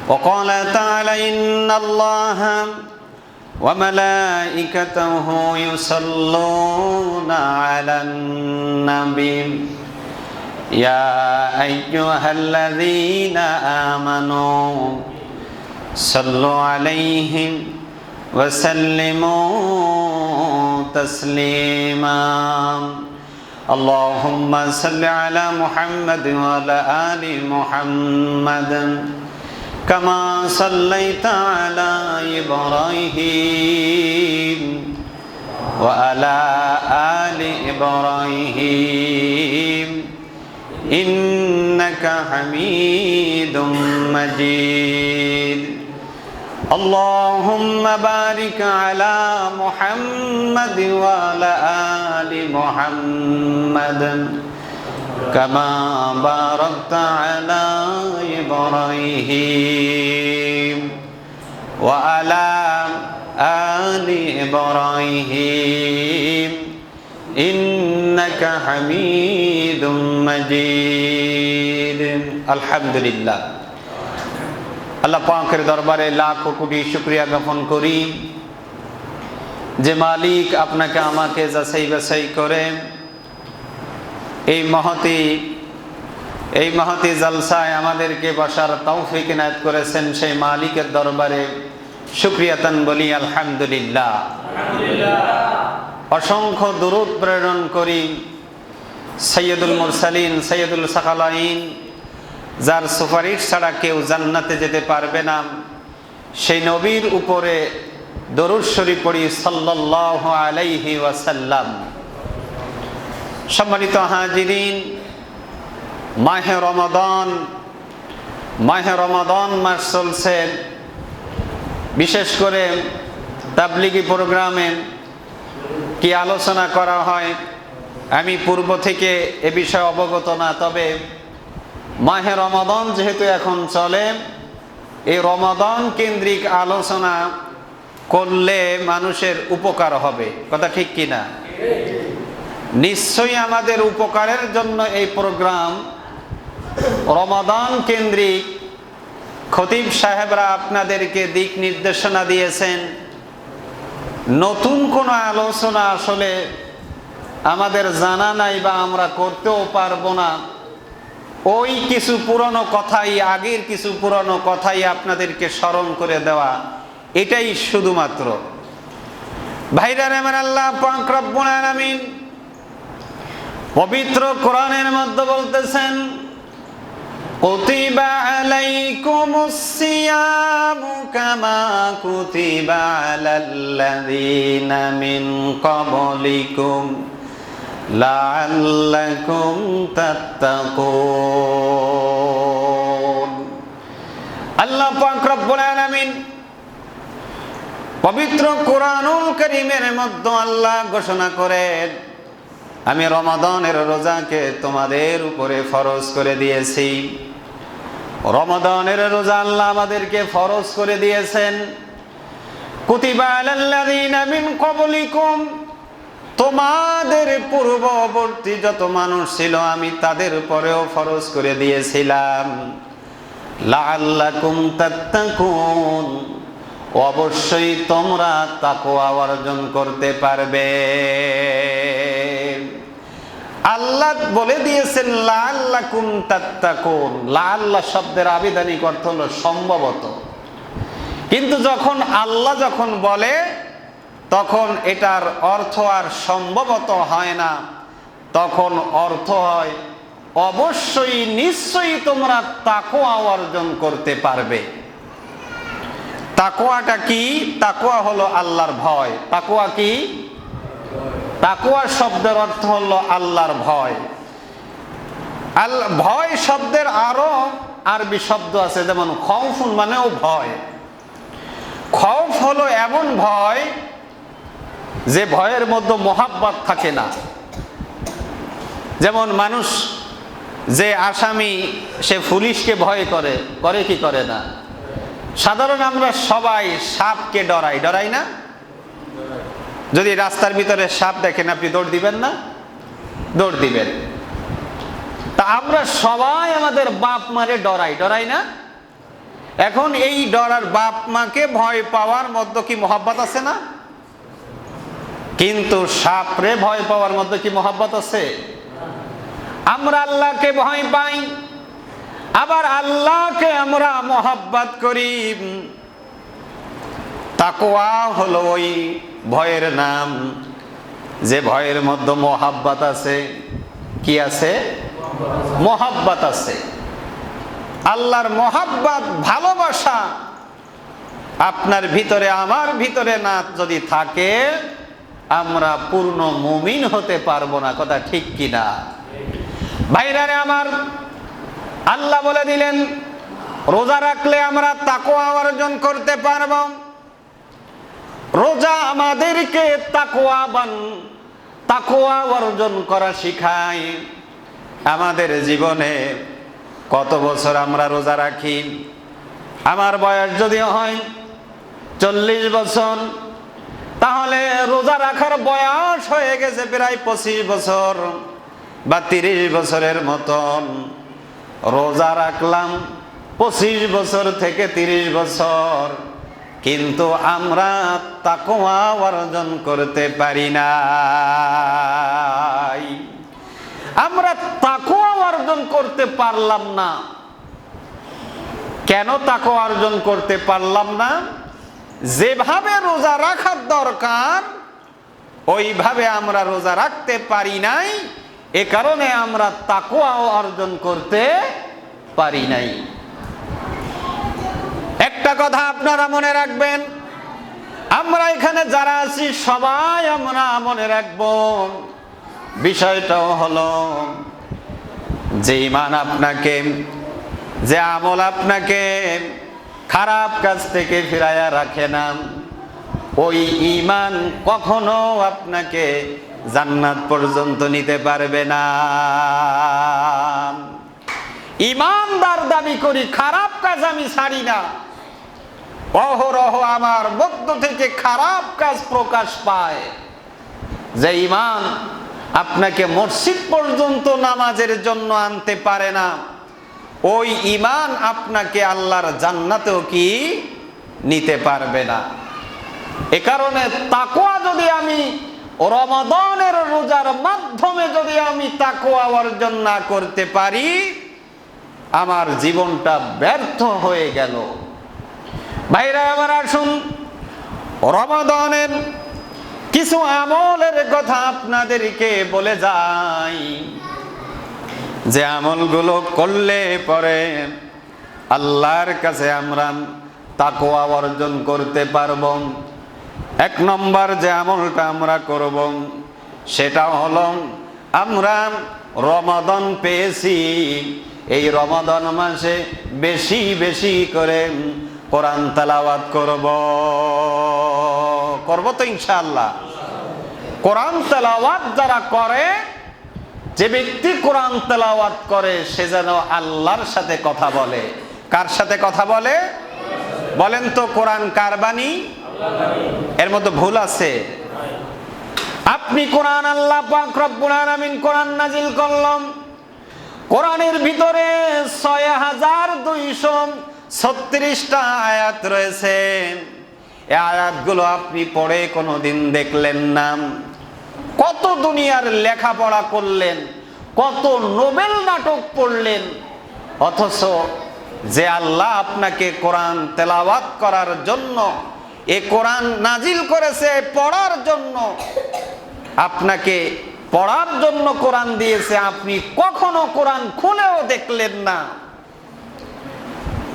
وقال تعالى إن الله وملائكته يصلون على النبي يا أيها الذين آمنوا صلوا عليه وسلموا تسليما اللهم صل على محمد وعلى آل محمد كما صليت على إبراهيم وعلى آل إبراهيم إنك حميد مجيد اللهم بارك على محمد وعلى آل محمد كما باركت على إبراهيم وعلى آل إبراهيم إنك حميد مجيد الحمد لله আল্লাহ পাকের দরবারে লাখ কোটি শুকরিয়া জ্ঞাপন করি যে মালিক আপনাকে আমাকে যাচাই বাছাই করে এই মহতি জলসায় আমাদেরকে বসার তৌফিক ইনায়েত করেছেন সেই মালিকের দরবারে শুকরিয়াতান বলি আলহামদুলিল্লাহ। অসংখ্য দরুদ প্রেরণ করি সৈয়দুল মুরসালিন সৈয়দুল সাকালাইন যার সুপারিশ ছাড়া কেউ জান্নাতে যেতে পারবে না সেই নবীর উপরে দরুদ শরীফ পড়ি সাল্লাল্লাহু আলাইহি ওয়াসাল্লাম। সম্মানিত হাজিরিন, মাহে রমাদান মাস চলছে। বিশেষ করে তাবলিগি প্রোগ্রামে কি আলোচনা করা হয় আমি পূর্ব থেকে এ বিষয়ে অবগত না, তবে মাহে রমাদান যেহেতু এখন চলে, এই রমাদান কেন্দ্রিক আলোচনা করলে মানুষের উপকার হবে, কথা ঠিক কিনা? নিশ্চয়ই আমাদের উপকারের জন্য এই প্রোগ্রাম। রমাদান কেন্দ্রিক খতিব সাহেবরা আপনাদেরকে দিক নির্দেশনা দিয়েছেন। নতুন কোনো আলোচনা আসলে আমাদের জানা নাই বা আমরা করতেও পারবো না। ওই কিছু পুরনো কথাই, আগের কিছু পুরনো কথাই আপনাদেরকে স্মরণ করে দেওয়া, এটাই শুধুমাত্র। ভাইরা আমার, আল্লাহ পাক রব্বুল আলামিন পবিত্র কোরআনের মধ্যে বলতেছেন, কুতিবা আলাইকুমুস সিয়ামু কামা কুতিবা আলাল্লাযীনা মিন ক্বাবলিকুম লাআল্লাকুম তাত্তাকুন। আল্লাহ পাক রব্বুল আলামিন পবিত্র কোরআনুল কারীমের মধ্যে আল্লাহ ঘোষণা করেন, আমি রমাদানের রোজাকে তোমাদের উপরে ফরজ করে দিয়েছি। রমাদানের রোজা আল্লাহ আমাদেরকে ফরজ করে দিয়েছেন। কুতিবা আলাল্লাযীনা মিন ক্বাবলিকুম, তোমাদের পূর্ববর্তী যত মানুষ ছিল আমি তাদের উপরেও ফরজ করে দিয়েছিলাম। লাআল্লাকুম তাত্তাকুন, অবশ্যই তোমরা তাকওয়া অর্জন করতে পারবে। আল্লাহ বলে দিয়েছেন লাআল্লাকুম তাত্তাকুন। লাআল্লাহ শব্দের আবিধানিক অর্থ হলো সম্ভবত, কিন্তু যখন আল্লাহ বলে তখন এটার অর্থ আর সম্ভবত হয় না, তখন অর্থ হয় অবশ্যই নিশ্চয়ই তোমরা তাকওয়া অর্জন করতে পারবে। তাকওয়াটা কি? তাকওয়া হলো আল্লাহর ভয়। তাকওয়া কি? তাকওয়া শব্দের অর্থ হলো আল্লাহর ভয়। ভয় শব্দের আরো আরবি শব্দ আছে, যেমন খৌফুন মানেও ভয়। খৌফ হলো এমন ভয় যে ভয়ের মধ্যে মোহাব্বত থাকে না। যেমন মানুষ যে আসামি সে পুলিশকে ভয় করে, করে কি করে না? সাধারণ আমরা সবাই সাপকে ডরাই না? যদি রাস্তার ভিতরে সাপ দেখেন আপনি দৌড় দিবেন না? দৌড় দিবেন। তা আমরা সবাই আমাদের বাপ মারে ডরাই না? এখন এই ডর আর বাপ মাকে ভয় পাওয়ার মধ্যে কি মহব্বত আছে না? কিন্তু সাপরে ভয় পাওয়ার মধ্যে কি মহব্বত আছে? আমরা আল্লাহকে ভয় পাই, আবার আল্লাহকে আমরা মহব্বত করি। তাকওয়া হলো ওই ভয়ের নাম যে ভয়ের মধ্যে মহব্বত আছে। কি আছে? মহব্বত আছে। আল্লাহর মহব্বত, ভালোবাসা আপনার ভিতরে আমার ভিতরে না যদি থাকে, আমরা পূর্ণ মুমিন হতে পারবো না। কথা ঠিক কিনা? ভাইরারে আমার, আল্লাহ বলে দিলেন রোজা রাখলে আমরা তাকওয়া অর্জন করতে পারব। রোজা আমাদেরকে তাকওয়া অর্জন করা শিখায়। আমাদের জীবনে কত বছর আমরা রোজা রাখি? আমার বয়স যদি হয় 40 বছর, তাহলে রোজা রাখার বয়স হয়ে গেছে প্রায় 25 বছর বা 30 বছরের মতন। রোজা রাখলাম 25 বছর থেকে 30 বছর, কিন্তু আমরা তাকওয়া অর্জন করতে পারি না। আমরা তাকওয়া অর্জন করতে পারলাম না। কেন তাকওয়া অর্জন করতে পারলাম না? যেভাবে রোজা রাখার দরকার ওইভাবে আমরা রোজা রাখতে পারি নাই। এ কারণে আমরা তাকওয়া অর্জন করতে পারি নাই। একটা কথা আপনারা মনে রাখবেন, আমরা এখানে যারা আছি সবাই আমরা মনে রাখব, বিষয়টাও হলো যে ঈমান আপনাকে, যে আমল আপনাকে খারাপ কাজ থেকে ফিরাইয়া রাখে না, ওই ঈমান কখনো আপনাকে জান্নাত পর্যন্ত নিতে পারবে না। ঈমানদার দাবি করি, খারাপ কাজ আমি ছাড়ি না, অহরহ আমার মধ্য থেকে খারাপ কাজ প্রকাশ পায়। যে ঈমান আপনাকে মসজিদ পর্যন্ত নামাজের জন্য আনতে পারে না, ওই ঈমান আপনাকে আল্লাহর জান্নাতেও কি নিতে পারবে না। এ কারণে তাকওয়া যদি আমি রমাদানের রোজার মাধ্যমে যদি আমি তাকওয়া অর্জন না করতে পারি, আমার জীবনটা ব্যর্থ হয়ে গেল। ভাইরা আমার, আসুন রমাদানের কিছু আমলের কথা আপনাদেরকে বলে যাই, যে আমলগুলো করলে পরে আল্লাহর কাছে আমরা তাকওয়া অর্জন করতে পারব। 1 নম্বর যে আমলটা আমরা করব সেটা হলো, আমরা রমাদান পেয়েছি, এই রমাদান মাসে বেশি বেশি করে কোরআন তেলাওয়াত করব তো ইনশাআল্লাহ। কোরআন তেলাওয়াত যারা করে, যে ব্যক্তি কোরআন তেলাওয়াত করে সে যেন আল্লাহর সাথে কথা বলে। কার সাথে কথা বলে বলেন তো? কোরআন কার বাণী? এর মধ্যে ভুল আছে? আপনি কোরআন, আল্লাহ পাক রব্বুল আলামিন কোরআন নাজিল করলেন, কোরআনের ভিতরে ৬,২৩৬টা আয়াত রয়েছে। এই আয়াতগুলো আপনি পড়ে কোনোদিন দেখলেন না। কত দুনিয়ার লেখাপড়া করলেন, কত নোবেল নাটক পড়লেন, অথচ যে আল্লাহ আপনাকে কোরআন তেলাওয়াত করার জন্য, এ কোরআন নাজিল করেছে পড়ার জন্য, আপনাকে পড়ার জন্য কোরআন দিয়েছে, আপনি কখনো কোরআন খুলেও দেখলেন না।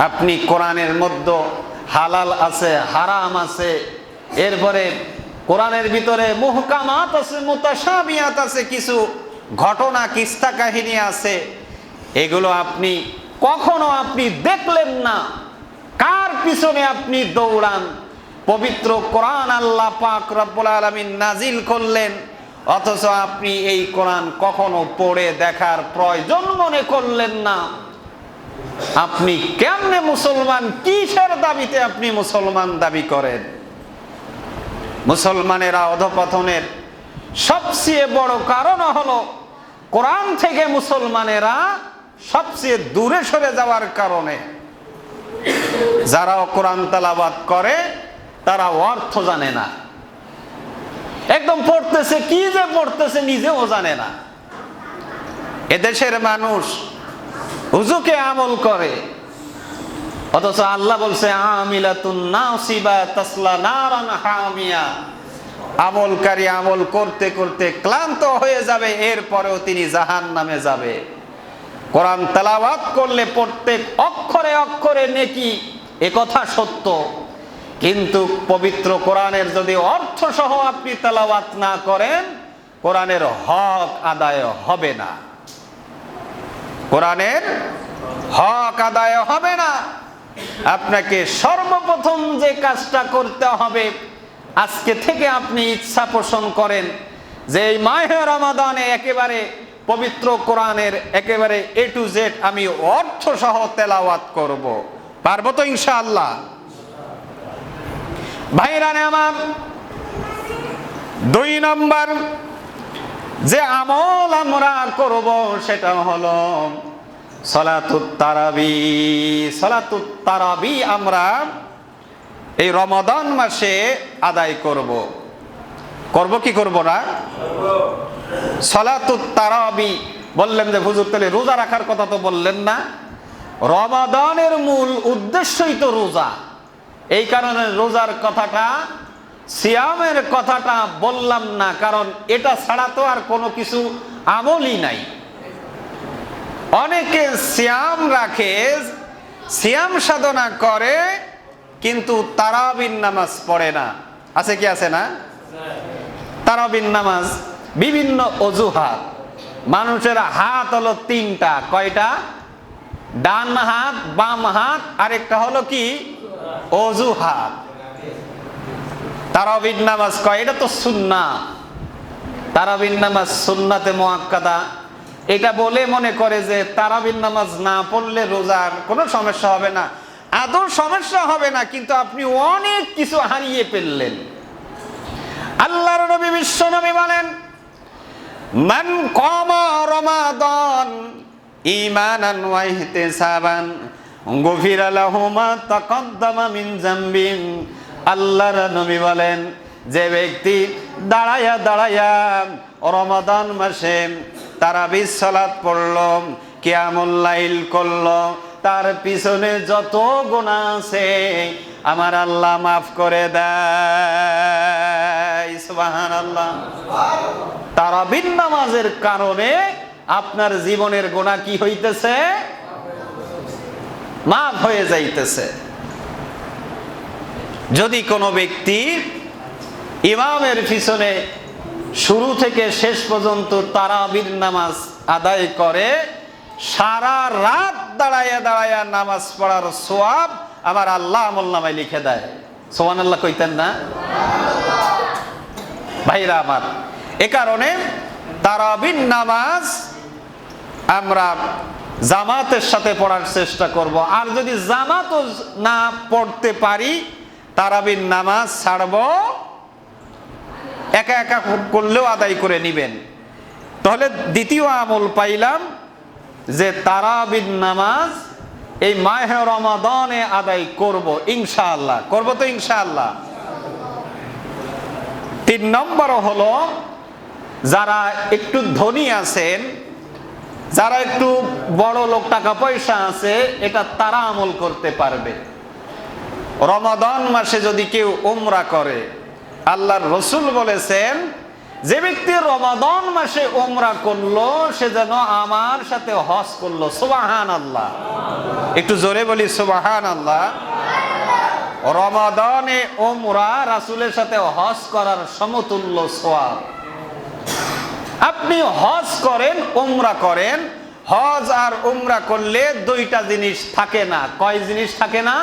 আপনি কোরআনের মধ্যে হালাল আছে, হারাম আছে, এরপরে কোরআনের ভিতরে মুহকামাত আছে, মুতাশাবিহাত আছে, কিছু ঘটনা কিস্সা কাহিনী আছে, এগুলো আপনি কখনো আপনি দেখলেন না। কার পিছনে আপনি দৌড়ান? পবিত্র কোরআন আল্লাহ পাক রব্বুল আলামিন নাজিল করলেন, অথচ আপনি এই কোরআন কখনো পড়ে দেখার প্রয়োজন মনে করলেন না। আপনি কেমনে মুসলমান? কিসের দাবিতে আপনি মুসলমান দাবি করেন? মুসলমানেরা অধঃপতনের সবচেয়ে বড় কারণ হলো কোরআন থেকে মুসলমানেরা সবচেয়ে দূরে সরে যাওয়ার কারণে। যারাও কোরআন তেলাওয়াত করে তারা অর্থ জানে না, একদম পড়তেছে, কি যে পড়তেছে নিজেও জানে না। এদেশের মানুষ হুজুকে আমল করে, অথচ আল্লাহ বলছে আমিলাতুন নাসিবা তাসলা নারান হামিয়া, আমলকারী আমল করতে করতে ক্লান্ত হয়ে যাবে, এরপরেও তিনি জাহান্নামে যাবে। কোরআন তেলাওয়াত করলে প্রত্যেক অক্ষরে অক্ষরে নেকি, এ কথা সত্য, কিন্তু পবিত্র কোরআনের যদি অর্থ সহ আপনি তেলাওয়াত না করেন, কোরআনের হক আদায় হবে না, কোরআনের হক আদায় হবে না। আপনাকে সর্বপ্রথম যে কাজটা করতে হবে, আজকে থেকে আপনি ইচ্ছা পোষণ করেন যে এই মাহে রমাদানে একেবারে পবিত্র কোরআনের একেবারে A to Z আমি অর্থ সহ তেলাওয়াত করব। পারবো তো ইনশাআল্লাহ? ভাইরানে আমার, 2 নম্বর যে আমল আমরা করব সেটা হলো সালাতুত তারাবি। সালাতুত তারাবি আমরা এই রমাদান মাসে আদায় করব। করব কি করব না? সালাতুত তারাবি বললেন যে হুজুর তাহলে রোজা রাখার কথা তো বললেন না। রমাদানের মূল উদ্দেশ্যই তো রোজা, এই কারণে রোজার কথাটা, সিয়ামের কথাটা বললাম না, কারণ এটা ছাড়া তো আর কোনো কিছু আমলই নাই। অনেকে সিয়াম রাখে, সিয়াম সাধনা করে, কিন্তু তারাবির নামাজ পড়ে না। আছে কি আছে না? তারাবির নামাজ বিভিন্ন অজুহাত, মানুষের হাত হলো 3টা, কয়টা? ডান হাত, বাম হাত, আরেকটা হলো কি? অজুহাত। তারাবির নামাজ কয় এটা তো সুন্নাহ, তারাবির নামাজ সুন্নাতে মুআক্কাদা, এটা বলে মনে করে যে তারাবির নামাজ না পড়লে রোজার কোনো সমস্যা হবে না। আদৌ সমস্যা হবে না, কিন্তু আপনি অনেক কিছু হারিয়ে ফেললেন। আল্লাহর নবী বিশ্ব নবী বলেন, মান কামা রমাদান ঈমানান ওয়া ইহতিসাবান গুফিরা লাহু মা তাকাদ্দামা মিন যামবিন। আল্লাহর নবী বলেন, যে ব্যক্তি দাঁড়ায়া দাঁড়ায়া রমাদান মাসে তারাবির সালাত পড়ল, কিয়ামুল লাইল করল, তার পিছনে যত গুনাহ আছে আমার আল্লাহ মাফ করে দেয়। সুবহানাল্লাহ। তারাবির নামাজের কারণে আপনার জীবনের গুনাহ কি হইতেছে? মাফ হয়ে যাইতেছে। যদি কোনো ব্যক্তি ইমামের পিছনে শুরু থেকে শেষ পর্যন্ত তারাবির নামাজ আদায় করে, সারা রাত দাঁড়ায়া দাঁড়ায়া নামাজ পড়ার সওয়াব আমার আল্লাহ আমলনামায় লিখে দেয়। সুবহানাল্লাহ কইতেন না ভাইরা আমার? এ কারণে তারাবির নামাজ আমরা জামাতের সাথে পড়ার চেষ্টা করব। আর যদি জামাতও না পড়তে পারি, তারাবির নামাজ ছাড়ব, একা একা করলেও আদায় করে নিবেন। তাহলে দ্বিতীয় আমল পাইলাম যে তারাবির নামাজ এই মাহে রমাদানে আদায় করব ইনশাআল্লাহ। করব তো ইনশাআল্লাহ? 3 নম্বর হলো, যারা একটু ধনী আছেন, যারা একটু বড় লোক, টাকা পয়সা আছে, এটা তারা আমল করতে পারবে। রমাদান মাসে যদি কেউ উমরা করে, আল্লাহর রাসূল বলেছেন, যে ব্যক্তি রমাদান মাসে উমরা করলো সে যেন আমার সাথে হজ করলো। সুবহানাল্লাহ। একটু জোরে বলি সুবহানাল্লাহ। রমাদানে উমরা রাসূলের সাথে হজ করার সমতুল্য সওয়াব। আপনি হজ করেন, উমরা করেন, হজ আর উমরা করলে 2টা জিনিস থাকে না। কয় জিনিস থাকে না?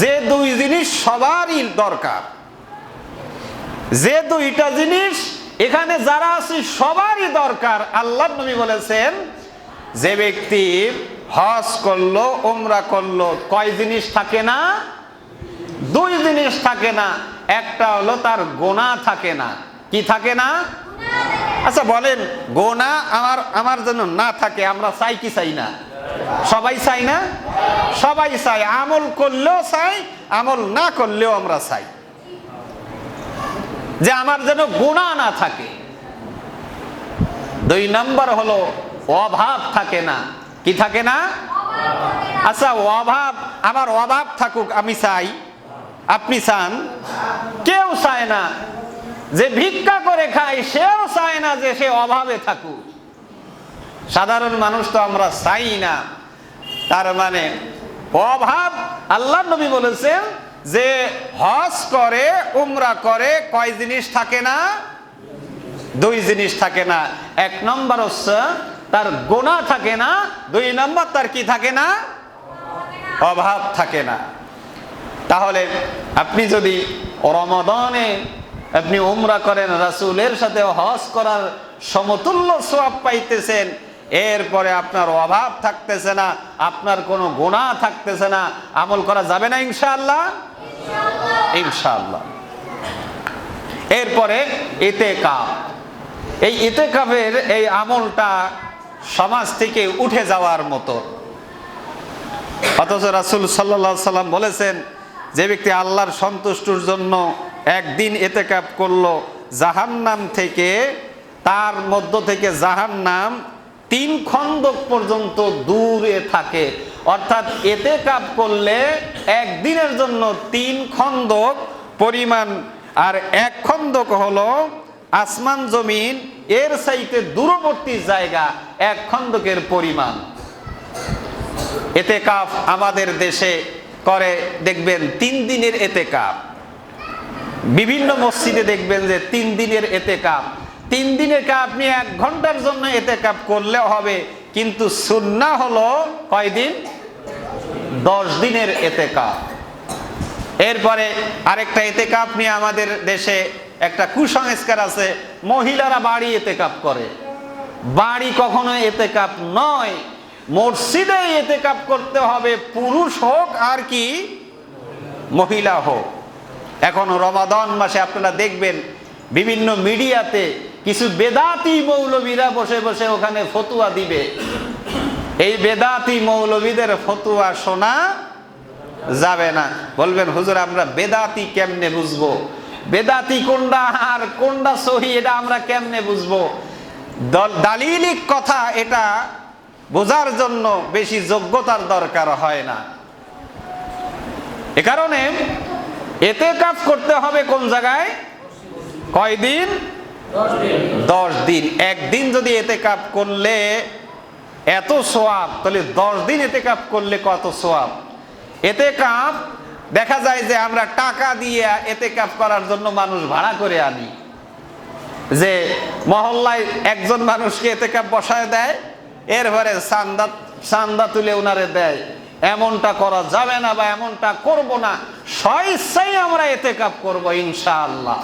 যে 2 জিনিস সবারই দরকার, যে 2টা জিনিস এখানে যারা আছে সবারই দরকার। আল্লাহর নবী বলেছেন, যে ব্যক্তি হজ করলো, উমরা করলো, কয় জিনিস থাকে না? 2 জিনিস থাকে না। একটা হলো তার গুনাহ থাকে না। কি থাকে না? আচ্ছা বলেন, গুনাহ আমার জন্য না থাকে, আমরা চাই কি চাই না? সবাই চাই না? সবাই চাই, আমল করলেও চাই, আমল না করলেও আমরা চাই যে আমার যেন গুনাহ না থাকে। 2 নাম্বার হলো অভাব থাকে না। কি থাকে না? আচ্ছা, অভাব, আমার অভাব থাকুক আমি চাই, আপনি চান? কেউ চায় না। যে ভিক্ষা করে খায় সেও চায় না যে সে অভাবে থাকুক। সাধারণ মানুষ তো আমরা চাই না। তার মানে অভাব, আল্লাহ নবী বলেছেন যে হজ করে, উমরা করে, কয় জিনিস থাকে না? 2 জিনিস থাকে না। 1 নম্বর হচ্ছে তার গুনাহ থাকে না, 2 নম্বর তার কি থাকে না? অভাব থাকে না। তাহলে আপনি যদি রমাদানে আপনি উমরা করেন, রাসূলের সাথে হজ করার সমতুল্য সওয়াব পাইতেছেন, এরপরে আপনার অভাব থাকতেছে না, আপনার কোনো গুনাহ থাকতেছে না, আমল করা যাবে না ইনশাআল্লাহ? ইনশাআল্লাহ। এরপরে ইতিকাফ। এই ইতিকাফের এই আমলটা সমাজ থেকে উঠে যাওয়ার মতো। অথচ রাসূল সাল্লাল্লাহু আলাইহি সাল্লাম বলেছেন, যে ব্যক্তি আল্লাহর সন্তুষ্টির জন্য একদিন ইতিকাফ করলো, জাহান্নাম থেকে, তার মধ্য থেকে জাহান্নাম 3 খন্দক পর্যন্ত দূরে থাকে। অর্থাৎ ইতিকাফ করলে একদিনের জন্য 3 খন্দক পরিমাণ, আর 1 খন্দক হলো আসমান জমিন এর চাইতে দূরবর্তী জায়গা, 1 খন্দকের পরিমাণ। ইতিকাফ আমাদের দেশে করে দেখবেন 3 দিনের ইতিকাফ। বিভিন্ন মসজিদে দেখবেন যে 3 দিনের ইতিকাফ। 3 দিনের কাপ আপনি 1 ঘন্টার জন্য ইতিকাফ করলে হবে, কিন্তু সুন্নাহ হলো কয় দিন? 10 দিনের ইতিকাফ। এরপরে আরেকটা ইতিকাফ নিয়ে আমাদের দেশে একটা কুসংস্কার আছে, মহিলারা বাড়ি ইতিকাফ করে। বাড়ি কখনো ইতিকাফ নয়, মসজিদে ইতিকাফ করতে হবে, পুরুষ হোক আর কি মহিলা হোক। এখন রমাদান মাসে আপনারা দেখবেন বিভিন্ন মিডিয়াতে কিছু বেদাতি মৌলবীরা বসে বসে ওখানে ফতোয়া দিবে। এই বেদাতি মৌলবীদের ফতোয়া শোনা যাবে না। বলবেন হুজুর আমরা বেদাতি কেমনে বুঝবো? বেদাতি কোনটা আর কোনটা সহি এটা আমরা কেমনে বুঝবো? দালিলিক কথা এটা বোঝার জন্য বেশি যোগ্যতার দরকার হয় না। এ কারণে ইতিকাফ করতে হবে কোন জায়গায়? কয় দিন? 10 দিন। একদিন যদি ইতিকাফ করলে এত সওয়াব, তাহলে 10 দিন ইতিকাফ করলে কত সওয়াব? ইতিকাফ দেখা যায় যে আমরা টাকা দিয়ে ইতিকাফ করার জন্য মানুষ ভাড়া করে আনি, যে মহল্লায় একজন মানুষকে ইতিকাফ বসায় দেয়, এরপরে চান্দা তুলে উনারে দেয়। এমনটা করা যাবে না বা এমনটা করব না, স্বইচ্ছায় আমরা ইতিকাফ করব ইনশাআল্লাহ।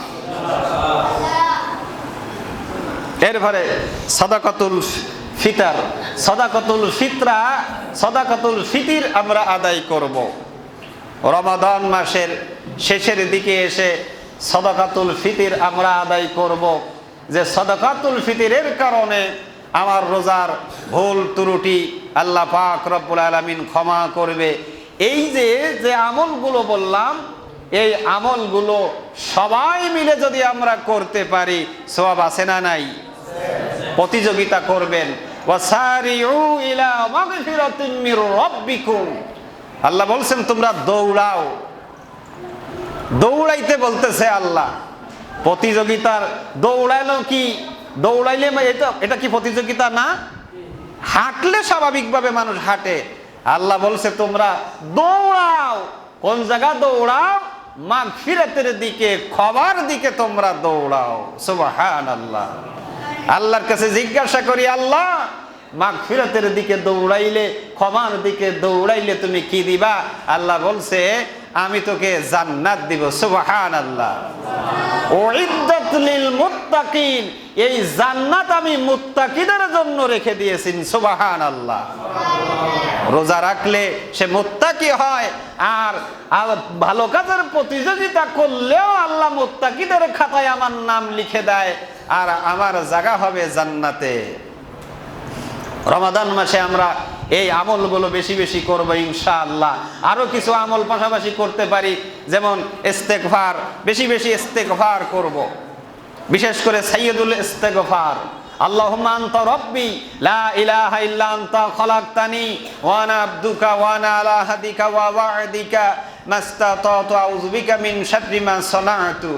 এরপরে সাদাকাতুল ফিতর, সাদাকাতুল ফিতির আমরা আদায় করব। রমাদান মাসের শেষের দিকে এসে সাদাকাতুল ফিতির আমরা আদায় করব, যে সাদাকাতুল ফিতিরের কারণে আমার রোজার ভুল ত্রুটি আল্লাহ পাক রব্বুল আলামিন ক্ষমা করবে। এই যে আমলগুলো বললাম, এই আমলগুলো সবাই মিলে যদি আমরা করতে পারি সওয়াব আছে না নাই? প্রতিযোগিতা করবেন। ওয়াসারিউ ইলা মাগফিরাতিন মির রাব্বিকুম, আল্লাহ বলছেন তোমরা দৌড়াও। দৌড়াইতে বলতেছে আল্লাহ। প্রতিযোগিতার দৌড়ানো কি? দৌড়াইলে এটা কি প্রতিযোগিতা না? হাঁটলে স্বাভাবিকভাবে মানুষ হাঁটে। আল্লাহ বলছে তোমরা দৌড়াও। কোন জায়গা দৌড়াও? মাগফিরাতের দিকে, ক্ষমার দিকে তোমরা দৌড়াও। সুবহানাল্লাহ। আল্লাহর কাছে জিজ্ঞাসা করি, আল্লাহ মাগফিরাতের দিকে দৌড়াইলে, ক্ষমার দিকে দৌড়াইলে তুমি কি দিবা? আল্লাহ বলছে আমি তোকে জান্নাত দিব। সুবহানাল্লাহ। উইদ্দাত লিল মুত্তাকিন, এই জান্নাত আমি মুত্তাকিদের জন্য রেখে দিয়েছি। সুবহানাল্লাহ। রোজা রাখলে সে মুত্তাকি হয়, আর ভালো কাজের প্রতিযোগিতা করলেও আল্লাহ মুত্তাকিদের খাতায় আমার নাম লিখে দেয়, আর আমার জায়গা হবে জান্নাতে। রমাদান মাসে আমরা এই আমলগুলো বেশি বেশি করবো ইনশাআল্লাহ। আরো কিছু আমল পাশাপাশি করতে পারি, যেমন ইস্তেগফার, বেশি বেশি ইস্তেগফার করব। বিশেষ করে সাইয়্যিদুল ইস্তেগফার, আল্লাহুম্মা আনতা রাব্বি লা ইলাহা ইল্লা আনতা খালাকতানি ওয়া আনা আবদুকা ওয়া আনা আলা আহদিকা ওয়া ওয়া'দিকা মাস্তাতাতু আউযু বিকা মিন শাররি মা সানাতু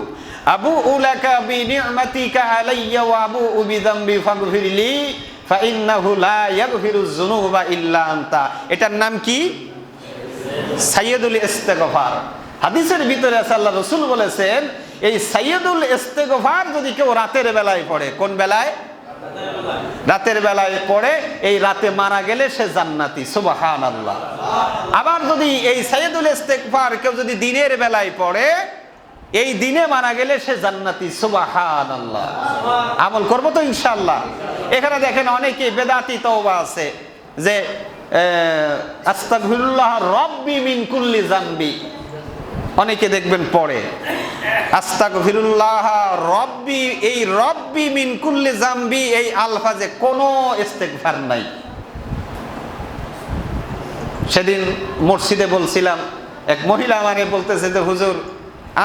আবুউ লাকা বিনি'মাতিকা আলাইয়া ওয়া আবুউ বিযামবি ফাগফিরলি ফাইন্নাহু লা ইয়াগফিরুয যুনুবা ইল্লা আনতা। এটার নাম কি? সাইয়্যিদুল ইস্তেগফার। হাদিসের ভিতরে আছে, আল্লাহ রাসূল বলেছেন, এই সাইয়্যিদুল ইস্তেগফার যদি কেউ রাতের বেলায় পড়ে, কোন বেলায়? রাতের বেলায় পড়ে, এই রাতে মারা গেলে সে জান্নাতি। সুবহানাল্লাহ। আবার যদি এই সাইয়্যিদুল ইস্তেগফার কেউ যদি দিনের বেলায় পড়ে, এই দিনে মারা গেলে সে জান্নাতি। সুবহানাল্লাহ। আমল করব তো ইনশাআল্লাহ। এখানে দেখেন অনেকে বেদাতি তওবা আছে, যে আস্তাগফিরুল্লাহ রাব্বি মিন কুল্লি যামবি, অনেকে দেখবেন পড়ে আস্তাগফিরুল্লাহ রাব্বি, এই রাব্বি মিন কুল্লি যামবি এই আলফাজে কোনো ইস্তেগফার নাই। সেদিন মসজিদে বলছিলাম, এক মহিলা আমাকে বলতেছে যে হুজুর,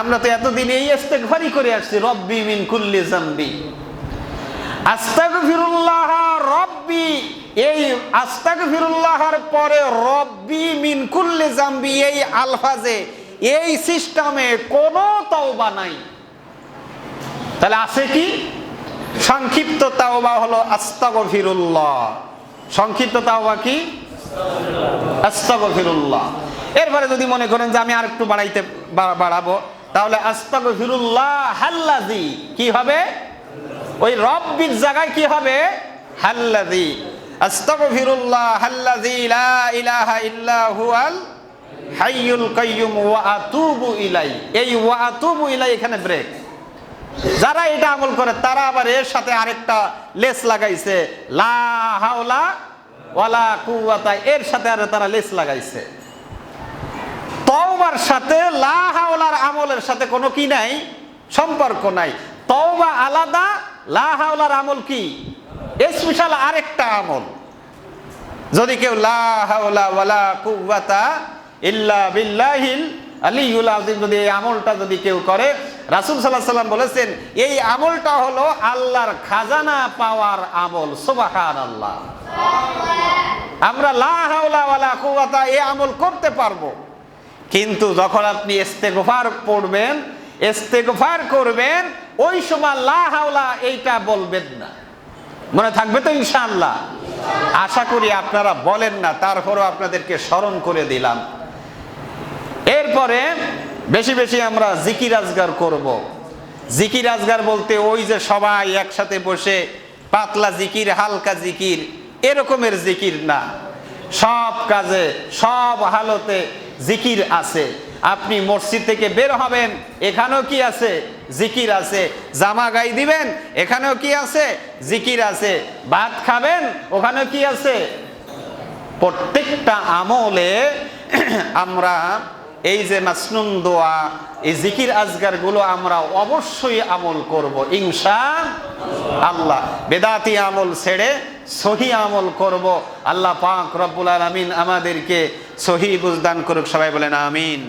আমরা তো এতদিন এই ইস্তেগফারই করে আসছি, রব্বি মিন কুল্লি যামবি। আস্তাগফিরুল্লাহ রব্বি, এই আস্তাগফিরুল্লাহর পরে রব্বি মিন কুল্লি যামবি এই আলফাজে, এই সিস্টেমে কোনো তওবা নাই। তাহলে আছে কি? সংক্ষিপ্ত তাওবা হলো আস্তাগফিরুল্লাহ। সংক্ষিপ্ত তাওবা কি? আস্তাগফিরুল্লাহ। এরপরে যদি মনে করেন যে আমি আর একটু বাড়াবো, তাহলে আস্তাগফিরুল্লাহ হাল্লাযী, কি হবে? ওই রব্বির জায়গায় কি হবে? হাল্লাযী। আস্তাগফিরুল্লাহ হাল্লাযী লা ইলাহা ইল্লা হুয়াল হাইয়ুল কাইয়্যুম ওয়া আতুবু ইলাই। এই ওয়া আতুবু ইলাই এখানে ব্রেক। যারা এটা আমল করে তারা আবার এর সাথে আরেকটা লেস লাগাইছে, লা হাওলা ওয়ালা কুওয়াতা, এর সাথে আর তারা লেস লাগাইছে। তওবার সাথে লা হাওলার আমলের সাথে কোনো কি নাই, সম্পর্ক নাই। তওবা আলাদা, লা হাওলার আমল কি স্পেশাল আরেকটা আমল। যদি কেউ লা হাওলা ওয়ালা কুওয়াতা ইল্লা বিল্লাহিল আলিয়্যুল আযীম, যদি এই আমলটা যদি কেউ করে, রাসূল সাল্লাল্লাহু আলাইহি ওয়াসাল্লাম বলেছেন এই আমলটা হলো আল্লাহর খাজানা পাওয়ার আমল। সুবহানাল্লাহ। আমরা লা হাওলা ওয়ালা কুওয়াতা এই আমল করতে পারবো, কিন্তু যখন আপনি ইস্তেগফার পড়বেন, ইস্তেগফার করবেন, ওই সময় লা হাওলা এইটা বলবেন না। মনে থাকবে তো ইনশাআল্লাহ? আশা করি আপনারা বলেন না, তারপরও আপনাদেরকে স্মরণ করে দিলাম। এরপরে বেশি বেশি আমরা জিকির আজগার করব। জিকির আজগার বলতে ওই যে সবাই একসাথে বসে পাতলা জিকির, হালকা জিকির, এরকমের জিকির না। সব কাজে সব হালতে জিকির আছে। আপনি মসজিদ থেকে বের হবেন, এখানেও কি আছে? জিকির আছে। জামা গায়ে দিবেন, এখানেও কি আছে? জিকির আছে। ভাত খাবেন, ওখানেও কি আছে? প্রত্যেকটা আমলে আমরা এই যে মাসনুন দোয়া, এই জিকির আজগার গুলো আমরা অবশ্যই আমল করব ইনশাআল্লাহ। বেদাতি আমল ছেড়ে সহি আমল করব। আল্লাহ পাক রব্বুল আলামিন আমাদেরকে সহি বুঝদান করুক। সবাই বলেন আমিন।